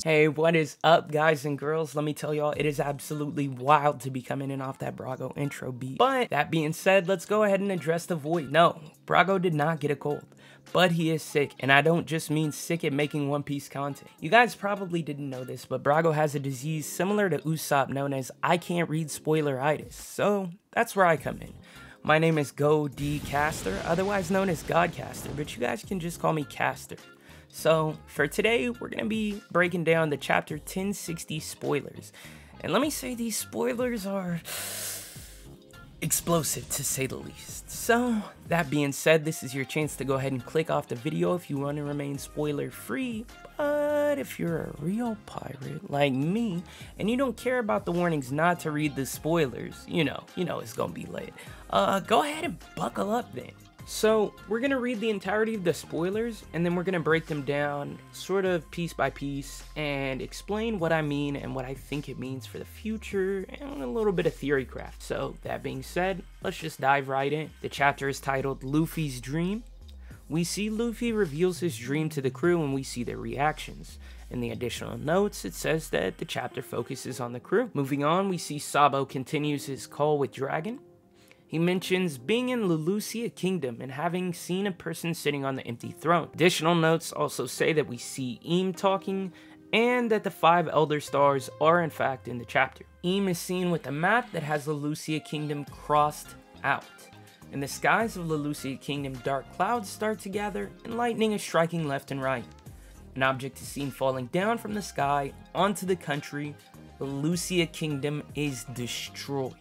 Hey, what is up, guys and girls? Let me tell y'all, it is absolutely wild to be coming in off that Brago intro beat. But that being said, let's go ahead and address the void. No, Brago did not get a cold, but he is sick, and I don't just mean sick at making One Piece content. You guys probably didn't know this, but Brago has a disease similar to Usopp known as I can't read spoileritis, so that's where I come in. My name is Godcaster, otherwise known as Godcaster, but you guys can just call me Caster. So, for today, we're going to be breaking down the chapter 1060 spoilers. And let me say these spoilers are explosive, to say the least. So, that being said, this is your chance to go ahead and click off the video if you want to remain spoiler-free. But if you're a real pirate like me, and you don't care about the warnings not to read the spoilers, you know it's going to be lit. Go ahead and buckle up then. So, we're going to read the entirety of the spoilers, and then we're going to break them down sort of piece by piece, and explain what I mean and what I think it means for the future, and a little bit of theory craft. So, that being said, let's just dive right in. The chapter is titled Luffy's Dream. We see Luffy reveals his dream to the crew, and we see their reactions. In the additional notes, it says that the chapter focuses on the crew. Moving on, we see Sabo continues his call with Dragon. He mentions being in Lucia Kingdom and having seen a person sitting on the empty throne. Additional notes also say that we see Im talking and that the 5 Elder Stars are in fact in the chapter. Im is seen with a map that has Lucia Kingdom crossed out. In the skies of Lucia Kingdom, dark clouds start to gather and lightning is striking left and right. An object is seen falling down from the sky onto the country. Lucia Kingdom is destroyed.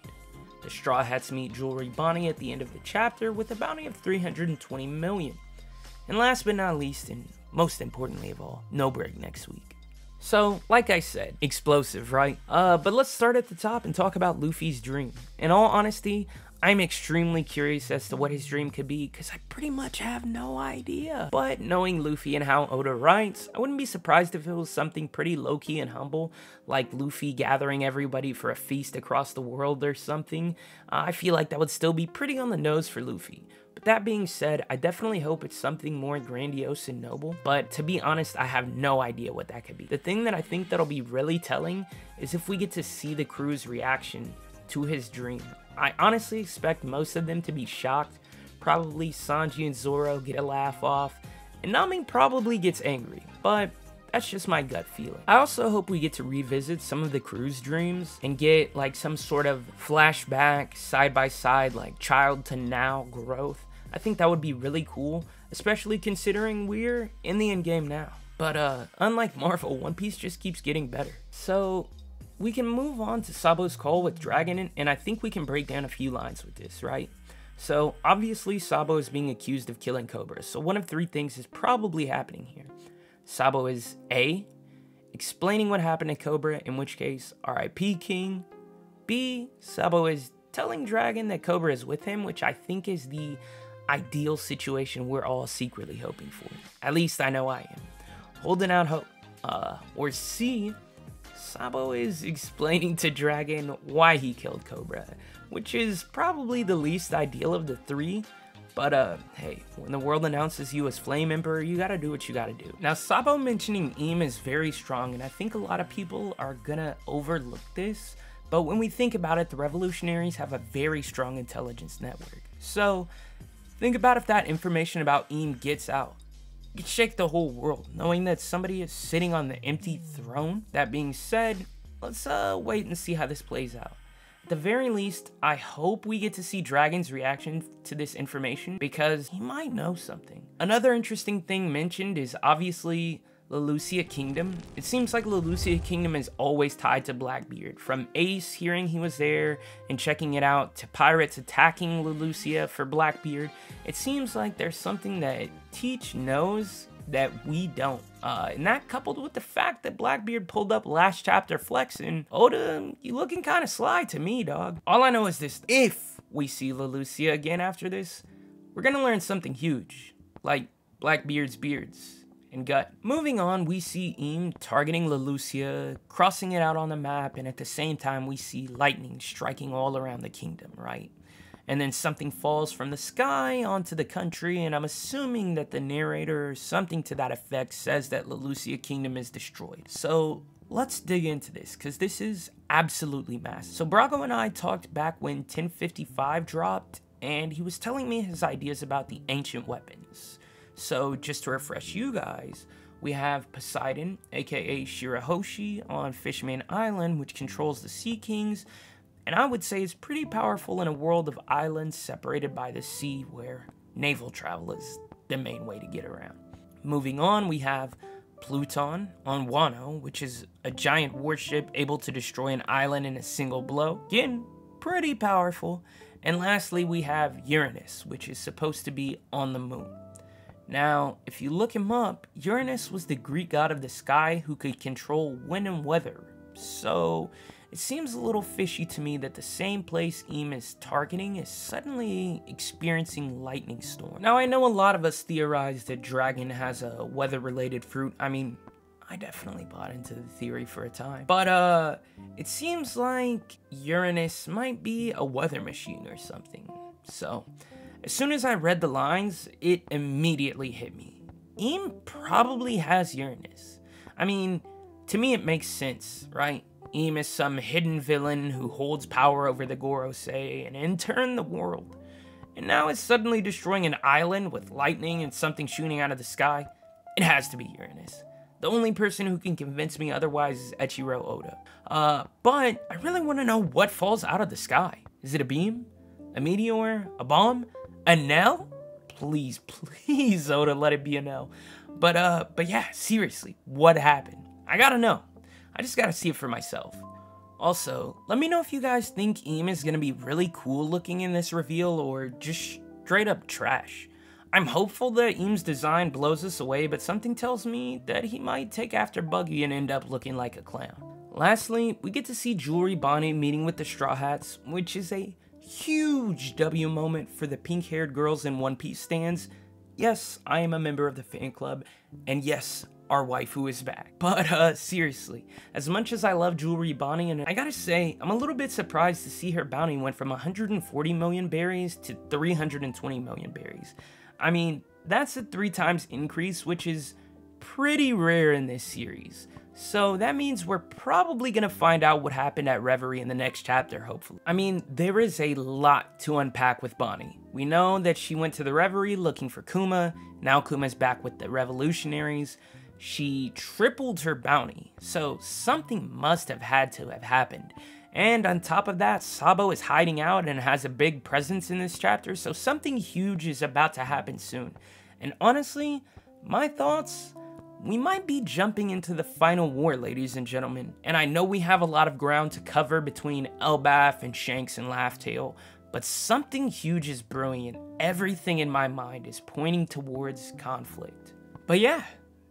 The Straw Hats meet Jewelry Bonnie at the end of the chapter with a bounty of 320 million. And last but not least, and most importantly of all, no break next week. So, like I said, explosive, right? But let's start at the top and talk about Luffy's dream. In all honesty, I'm extremely curious as to what his dream could be, because I pretty much have no idea. But knowing Luffy and how Oda writes, I wouldn't be surprised if it was something pretty low-key and humble, like Luffy gathering everybody for a feast across the world or something. I feel like that would still be pretty on the nose for Luffy. But that being said, I definitely hope it's something more grandiose and noble, but to be honest, I have no idea what that could be. The thing that I think that'll be really telling is if we get to see the crew's reaction to his dream. I honestly expect most of them to be shocked. Probably Sanji and Zoro get a laugh off, and Nami probably gets angry, but that's just my gut feeling. I also hope we get to revisit some of the crew's dreams and get like some sort of flashback, side by side, like child to now growth. I think that would be really cool, especially considering we're in the endgame now. But unlike Marvel, One Piece just keeps getting better. So we can move on to Sabo's call with Dragon, and I think we can break down a few lines with this, right? So, obviously, Sabo is being accused of killing Cobra, so one of 3 things is probably happening here. Sabo is A, explaining what happened to Cobra, in which case, RIP King. B, Sabo is telling Dragon that Cobra is with him, which I think is the ideal situation we're all secretly hoping for. At least I know I am. Holding out hope. Or C, Sabo is explaining to Dragon why he killed Cobra, which is probably the least ideal of the 3, but hey, when the world announces you as Flame Emperor, you gotta do what you gotta do. Now, Sabo mentioning Im is very strong, and I think a lot of people are gonna overlook this, but when we think about it, the revolutionaries have a very strong intelligence network. So, think about if that information about Im gets out. It could shake the whole world, knowing that somebody is sitting on the empty throne. That being said, let's wait and see how this plays out. At the very least, I hope we get to see Dragon's reaction to this information, because he might know something. Another interesting thing mentioned is obviously Lucia Kingdom. It seems like Lucia Kingdom is always tied to Blackbeard. From Ace hearing he was there and checking it out, to pirates attacking Lucia for Blackbeard, it seems like there's something that Teach knows that we don't. And that coupled with the fact that Blackbeard pulled up last chapter flexing, Oda, you looking kind of sly to me, dog. All I know is this: if we see Lucia again after this, we're gonna learn something huge, like Blackbeard's beards. and gut. Moving on, we see Im targeting Leloucia, crossing it out on the map, and at the same time we see lightning striking all around the kingdom, right? And then something falls from the sky onto the country, and I'm assuming that the narrator or something to that effect says that Leloucia Kingdom is destroyed. So let's dig into this, because this is absolutely massive. So Brago and I talked back when 1055 dropped, and he was telling me his ideas about the ancient weapons. So just to refresh you guys, we have Poseidon, aka Shirahoshi, on Fishman Island, which controls the Sea Kings, and I would say is pretty powerful in a world of islands separated by the sea where naval travel is the main way to get around. Moving on, we have Pluton on Wano, which is a giant warship able to destroy an island in a single blow. Again, pretty powerful. And lastly, we have Uranus, which is supposed to be on the moon. Now, if you look him up, Uranus was the Greek god of the sky who could control wind and weather. So it seems a little fishy to me that the same place Im is targeting is suddenly experiencing lightning storm. Now, I know a lot of us theorize that dragon has a weather-related fruit. I mean, I definitely bought into the theory for a time. But it seems like Uranus might be a weather machine or something. So as soon as I read the lines, it immediately hit me. Im probably has Uranus. I mean, to me it makes sense, right? Im is some hidden villain who holds power over the Gorosei and in turn the world. And now is suddenly destroying an island with lightning and something shooting out of the sky. It has to be Uranus. The only person who can convince me otherwise is Eiichiro Oda. But I really want to know what falls out of the sky. Is it a beam? A meteor? A bomb? A Nell? Please, please, Oda, let it be a Nell. But yeah, seriously, what happened? I gotta know. I just gotta see it for myself. Also, let me know if you guys think Im is gonna be really cool looking in this reveal or just straight up trash. I'm hopeful that Im's design blows us away, but something tells me that he might take after Buggy and end up looking like a clown. Lastly, we get to see Jewelry Bonnie meeting with the Straw Hats, which is a huge W moment for the pink-haired girls in One Piece stands. Yes, I am a member of the fan club, and yes, our waifu is back. But seriously, as much as I love Jewelry Bonnie, and I gotta say, I'm a little bit surprised to see her bounty went from 140 million berries to 320 million berries. I mean, that's a 3 times increase, which is pretty rare in this series. So that means we're probably gonna find out what happened at Reverie in the next chapter, hopefully. I mean, there is a lot to unpack with Bonnie. We know that she went to the Reverie looking for Kuma. Now Kuma's back with the Revolutionaries. She tripled her bounty, so something must have had to have happened. And on top of that, Sabo is hiding out and has a big presence in this chapter, so something huge is about to happen soon. And honestly, my thoughts? We might be jumping into the final war, ladies and gentlemen. And I know we have a lot of ground to cover between Elbaf and Shanks and Laugh-Tale, but something huge is brewing and everything in my mind is pointing towards conflict. But yeah,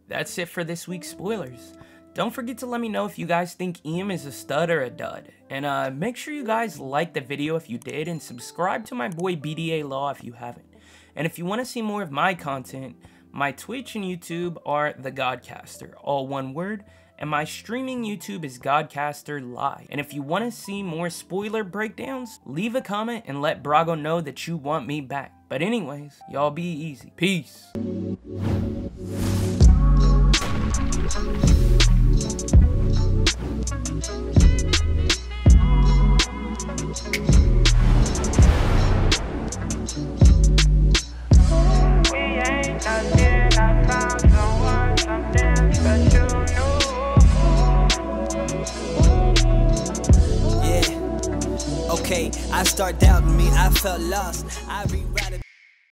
that's it for this week's spoilers. Don't forget to let me know if you guys think Im is a stud or a dud. And make sure you guys like the video if you did, and subscribe to my boy B.D.A. Law if you haven't. And if you want to see more of my content, my Twitch and YouTube are the Godcaster, all one word, and my streaming YouTube is Godcaster Live. And if you want to see more spoiler breakdowns, leave a comment and let Brago know that you want me back. But anyways, y'all be easy. Peace. I start doubting me, I felt lost.